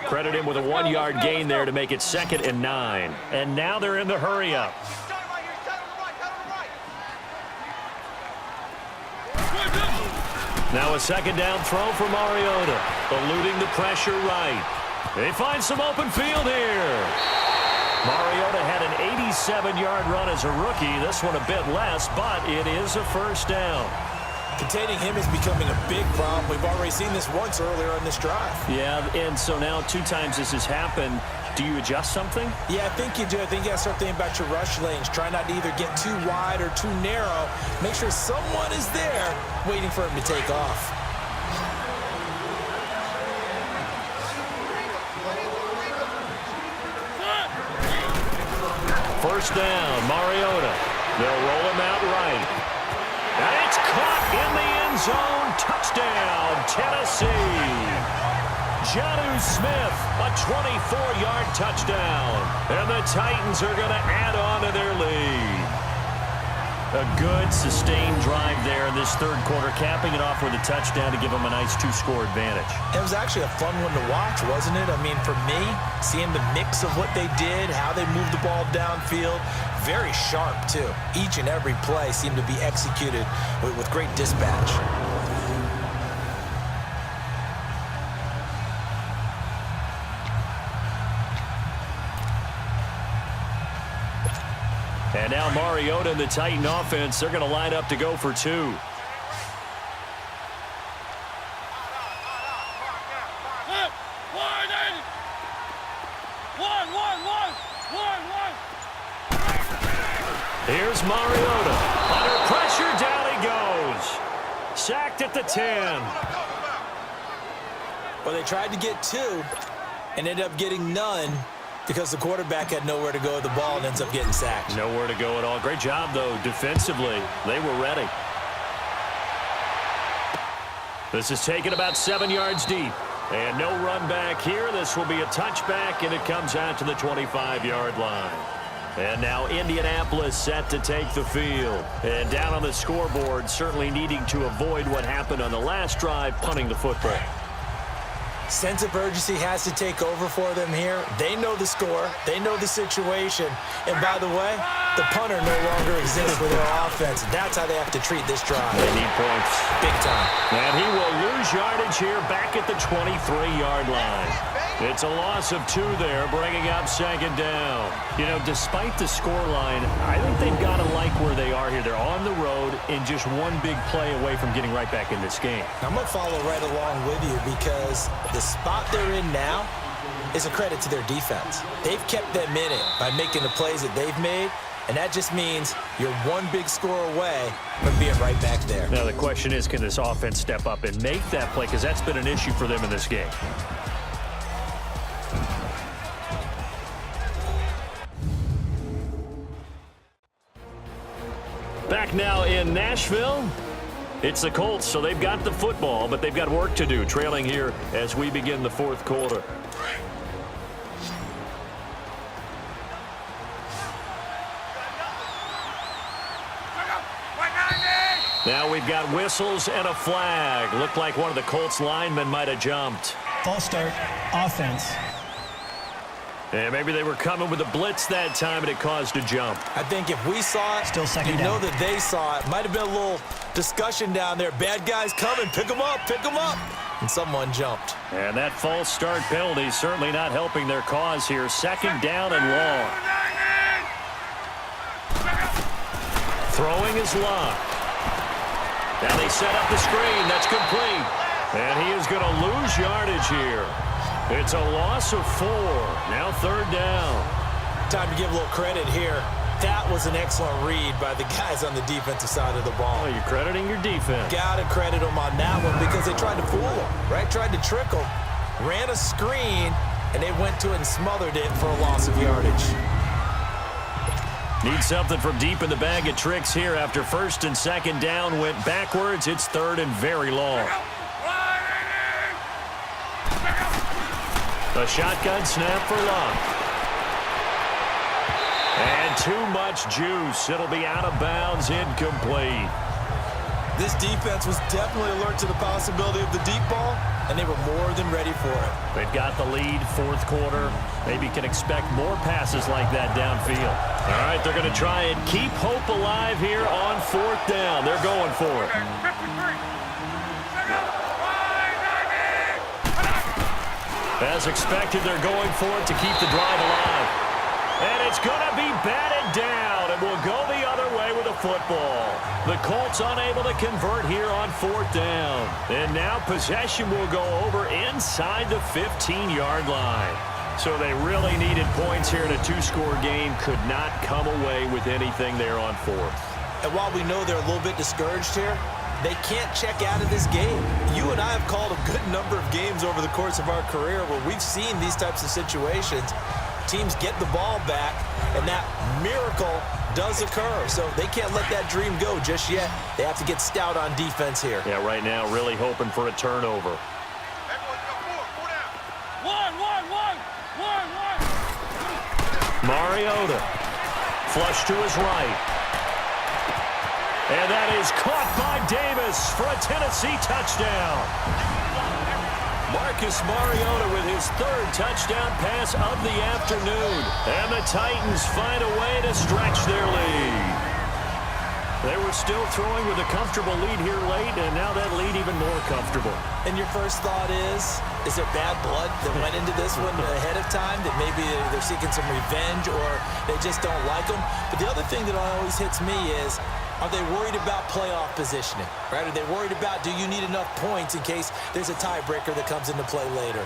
Credit him with a 1-yard gain there to make it 2nd and 9. And now they're in the hurry-up. Now a 2nd down throw for Mariota, eluding the pressure right. They find some open field here. Mariota had an 87-yard run as a rookie. This one a bit less, but it is a 1st down. Containing him is becoming a big problem. We've already seen this once earlier on this drive. Yeah, and so now 2 times this has happened. Do you adjust something? Yeah, I think you do. I think you got to start thinking about your rush lanes. Try not to either get too wide or too narrow. Make sure someone is there waiting for him to take off. 1st down, Mariota. They'll roll him out right. And it's caught in the end zone. Touchdown, Tennessee. Jonnu Smith, a 24-yard touchdown. And the Titans are going to add on to their lead. A good, sustained drive there in this 3rd quarter, capping it off with a touchdown to give them a nice 2-score advantage. It was actually a fun one to watch, wasn't it? I mean, for me, seeing the mix of what they did, how they moved the ball downfield, very sharp, too. Each and every play seemed to be executed with great dispatch. And now Mariota and the Titan offense, they're going to line up to go for 2. Here's Mariota. Under pressure, down he goes. Sacked at the 10. Well, they tried to get 2 and ended up getting none, because the quarterback had nowhere to go with the ball and ends up getting sacked. Nowhere to go at all. Great job, though, defensively. They were ready. This is taken about 7 yards deep. And no run back here. This will be a touchback, and it comes out to the 25-yard line. And now Indianapolis set to take the field. And down on the scoreboard, certainly needing to avoid what happened on the last drive, punting the football. Sense of urgency has to take over for them here. They know the score. They know the situation. And by the way, the punter no longer exists for their offense. That's how they have to treat this drive. They need points. Big time. And he will lose yardage here back at the 23-yard line. It's a loss of 2 there, bringing up 2nd down. You know, despite the scoreline, I think they've got to like where they are here. They're on the road and just one big play away from getting right back in this game. I'm going to follow right along with you, because the spot they're in now is a credit to their defense. They've kept them in it by making the plays that they've made, and that just means you're one big score away from being right back there. Now the question is, can this offense step up and make that play? Because that's been an issue for them in this game. Back now in Nashville. It's the Colts, so they've got the football, but they've got work to do, trailing here as we begin the 4th quarter. Now we've got whistles and a flag. Looked like one of the Colts linemen might have jumped. False start, offense. And maybe they were coming with a blitz that time, and it caused a jump. I think if we saw it, Still 2nd you down. know that they saw it. Might have been a little discussion down there. Bad guys coming. Pick them up. Pick them up. And someone jumped. And that false start penalty certainly not helping their cause here. 2nd down and long. Throwing is locked. Now they set up the screen. That's complete. And he is going to lose yardage here. It's a loss of 4. Now 3rd down. Time to give a little credit here. That was an excellent read by the guys on the defensive side of the ball. Oh, you're crediting your defense. Got to credit them on that one, because they tried to fool them, right? Tried to trick them. Ran a screen, and they went to it and smothered it for a loss of yardage. Need something from deep in the bag of tricks here after 1st and 2nd down went backwards. It's 3rd and very long. A shotgun snap for Luck. And too much juice. It'll be out of bounds, incomplete. This defense was definitely alert to the possibility of the deep ball, and they were more than ready for it. They've got the lead, fourth quarter. Maybe can expect more passes like that downfield. All right, they're going to try and keep hope alive here on fourth down. They're going for it. As expected, they're going for it to keep the drive alive. And it's going to be batted down, and will go the other way with a football. The Colts unable to convert here on fourth down. And now possession will go over inside the 15-yard line. So they really needed points here in a two-score game. Could not come away with anything there on fourth. And while we know they're a little bit discouraged here, they can't check out of this game. You and I have called a good number of games over the course of our career where we've seen these types of situations. Teams get the ball back, and that miracle does occur. So they can't let that dream go just yet. They have to get stout on defense here. Yeah, right now really hoping for a turnover. Mariota. Flush to his right. And that is caught by Davis for a Tennessee touchdown. Marcus Mariota with his third touchdown pass of the afternoon. And the Titans find a way to stretch their lead. They were still throwing with a comfortable lead here late, and now that lead even more comfortable. And your first thought is there bad blood that went into this one ahead of time, that maybe they're seeking some revenge or they just don't like them? But the other thing that always hits me is, are they worried about playoff positioning, right? Are they worried about, do you need enough points in case there's a tiebreaker that comes into play later?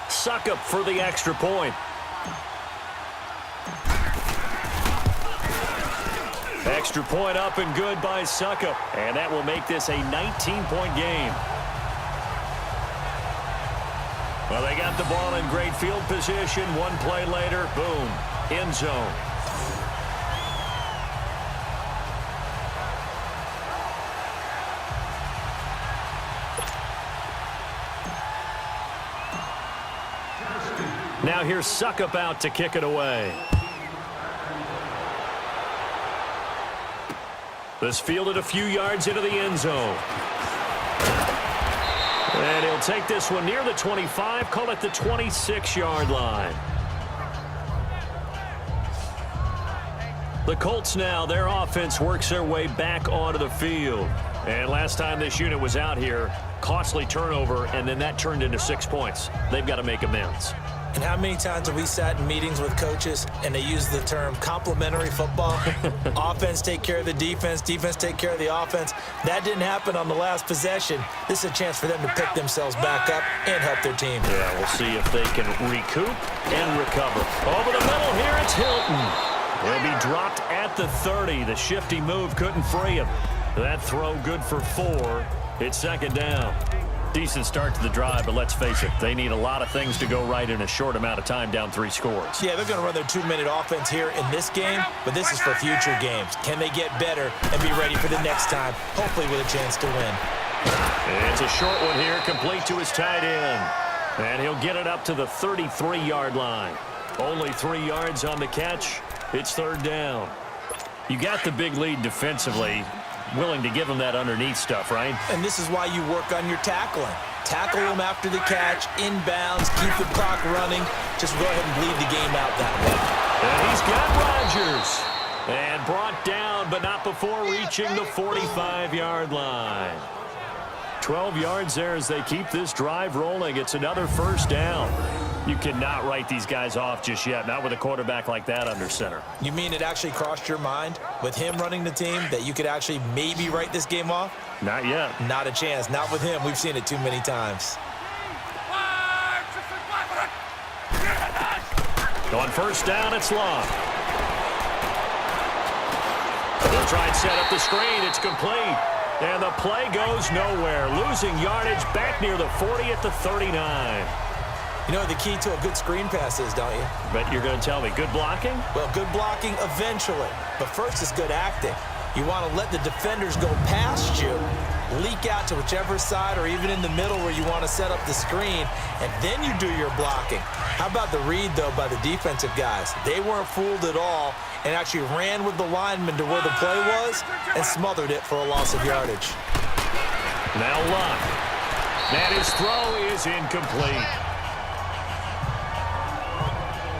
Suckup for the extra point. Extra point up and good by Suckup. And that will make this a 19-point game. Well, they got the ball in great field position. One play later, boom, end zone. Now here's Suckup out to kick it away. This fielded a few yards into the end zone. And he'll take this one near the 25, call it the 26-yard line. The Colts now, their offense works their way back onto the field. And last time this unit was out here, costly turnover, and then that turned into 6 points. They've got to make amends. And how many times have we sat in meetings with coaches and they use the term complementary football? Offense take care of the defense, defense take care of the offense. That didn't happen on the last possession. This is a chance for them to pick themselves back up and help their team. Yeah, we'll see if they can recoup and recover. Over the middle here, it's Hilton. He'll be dropped at the 30. The shifty move couldn't free him. That throw good for 4. It's second down. Decent start to the drive, but let's face it, they need a lot of things to go right in a short amount of time, down 3 scores. Yeah, they're going to run their 2-minute offense here in this game, but this is for future games. Can they get better and be ready for the next time, hopefully with a chance to win? It's a short one here, complete to his tight end. And he'll get it up to the 33-yard line. Only 3 yards on the catch. It's third down. You got the big lead defensively. Willing to give them that underneath stuff, right? And this is why you work on your tackling. Tackle them after the catch, inbounds, keep the clock running. Just go ahead and bleed the game out that way. And he's got Rodgers. And brought down, but not before reaching the 45-yard line. 12 yards there as they keep this drive rolling. It's another first down. You cannot write these guys off just yet, not with a quarterback like that under center. You mean it actually crossed your mind with him running the team that you could actually maybe write this game off? Not yet. Not a chance. Not with him. We've seen it too many times. On first down, it's Long. They'll try and set up the screen. It's complete. And the play goes nowhere. Losing yardage back near the 40 at the 39. You know what the key to a good screen pass is, don't you? Bet you're going to tell me good blocking? Well, good blocking eventually. But first is good acting. You want to let the defenders go past you, leak out to whichever side or even in the middle where you want to set up the screen, and then you do your blocking. How about the read, though, by the defensive guys? They weren't fooled at all and actually ran with the lineman to where the play was and smothered it for a loss of yardage. Now Luck. And his throw is incomplete.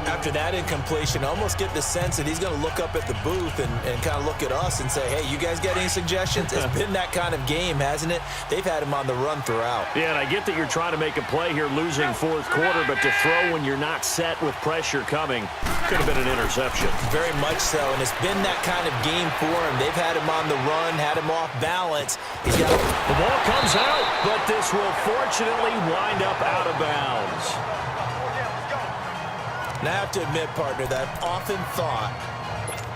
After that incompletion, I almost get the sense that he's going to look up at the booth and kind of look at us and say, hey, you guys got any suggestions? It's been that kind of game, hasn't it? They've had him on the run throughout. Yeah, and I get that you're trying to make a play here losing fourth quarter, but to throw when you're not set with pressure coming could have been an interception. Very much so, and it's been that kind of game for him. They've had him on the run, had him off balance. The ball comes out, but this will fortunately wind up out of bounds. And I have to admit, partner, that I've often thought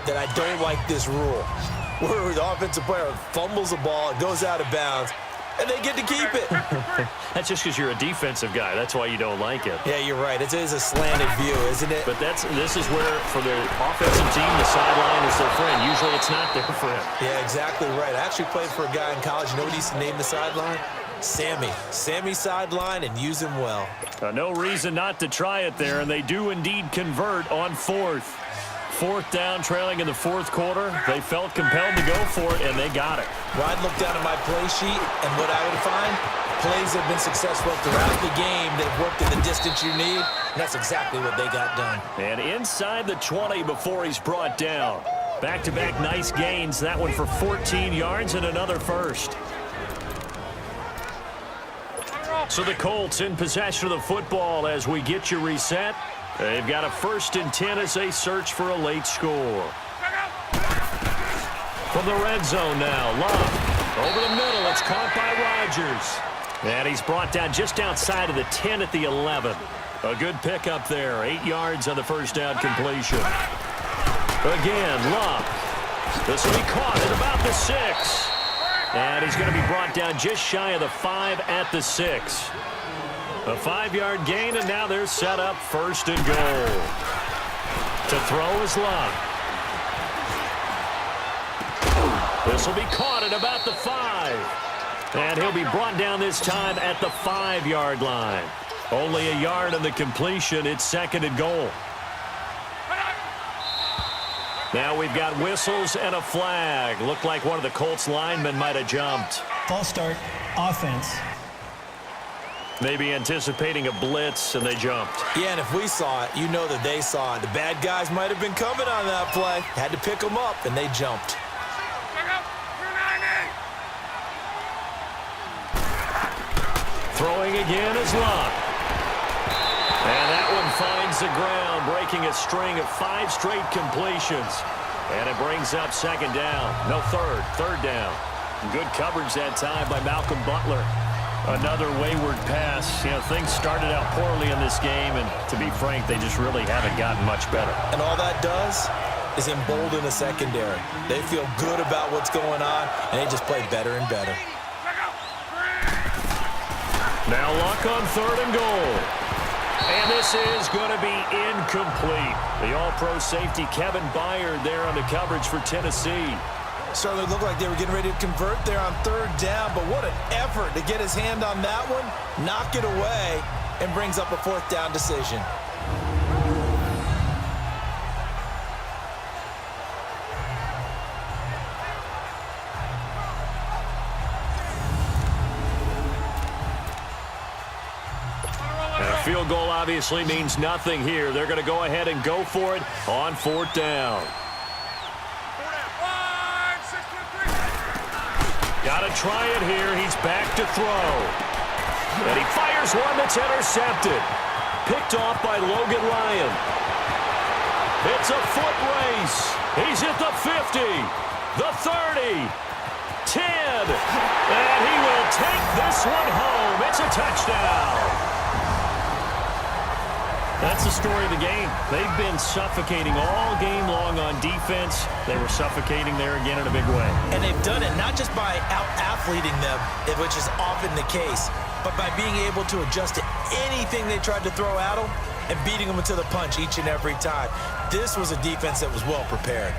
that I don't like this rule, where the offensive player fumbles the ball, it goes out of bounds, and they get to keep it. That's just because you're a defensive guy. That's why you don't like it. Yeah, you're right. It is a slanted view, isn't it? But this is where, for the offensive team, the sideline is their friend. Usually it's not their friend. Yeah, exactly right. I actually played for a guy in college. You know what he used to name the sideline? Sammy. Sammy sideline, and use him well. No reason not to try it there, and they do indeed convert on fourth. Fourth down, trailing in the fourth quarter. They felt compelled to go for it, and they got it. Well, I'd look down at my play sheet, and what I would find, plays have been successful throughout the game that have worked in the distance you need, and that's exactly what they got done. And inside the 20 before he's brought down. Back-to-back nice gains, that one for 14 yards and another first. So the Colts in possession of the football as we get you reset. They've got a 1st and 10 as they search for a late score. From the red zone now, Love. Over the middle, it's caught by Rodgers. And he's brought down just outside of the 10 at the 11. A good pickup there, 8 yards on the first down completion. Again, Love. This will be caught at about the 6. And he's going to be brought down just shy of the 5 at the 6. A 5-yard gain, and now they're set up 1st and goal. To throw is Luck. This will be caught at about the 5. And he'll be brought down this time at the 5-yard line. Only a yard on the completion. It's 2nd and goal. Now we've got whistles and a flag. Looked like one of the Colts linemen might have jumped. False start, offense. Maybe anticipating a blitz, and they jumped. Yeah, and if we saw it, you know that they saw it. The bad guys might have been coming on that play. Had to pick them up, and they jumped. Throwing again is Luck. And that one finds the ground, breaking a string of 5 straight completions. And it brings up 2nd down. No, third down. Good coverage that time by Malcolm Butler. Another wayward pass. You know, things started out poorly in this game, and to be frank, they just really haven't gotten much better. And all that does is embolden the secondary. They feel good about what's going on, and they just play better and better. Now Luck on 3rd and goal. And this is going to be incomplete. The all-pro safety Kevin Byard there on the coverage for Tennessee. Certainly looked like they were getting ready to convert there on 3rd down, but what an effort to get his hand on that one, knock it away, and brings up a 4th down decision. And a field goal obviously means nothing here. They're going to go ahead and go for it on 4th down. Got to try it here. He's back to throw. And he fires one that's intercepted. Picked off by Logan Ryan. It's a foot race. He's at the 50, the 30, 10. And he will take this one home. It's a touchdown. That's the story of the game. They've been suffocating all game long on defense. They were suffocating there again in a big way. And they've done it not just by out-athleting them, which is often the case, but by being able to adjust to anything they tried to throw at them and beating them into the punch each and every time. This was a defense that was well prepared.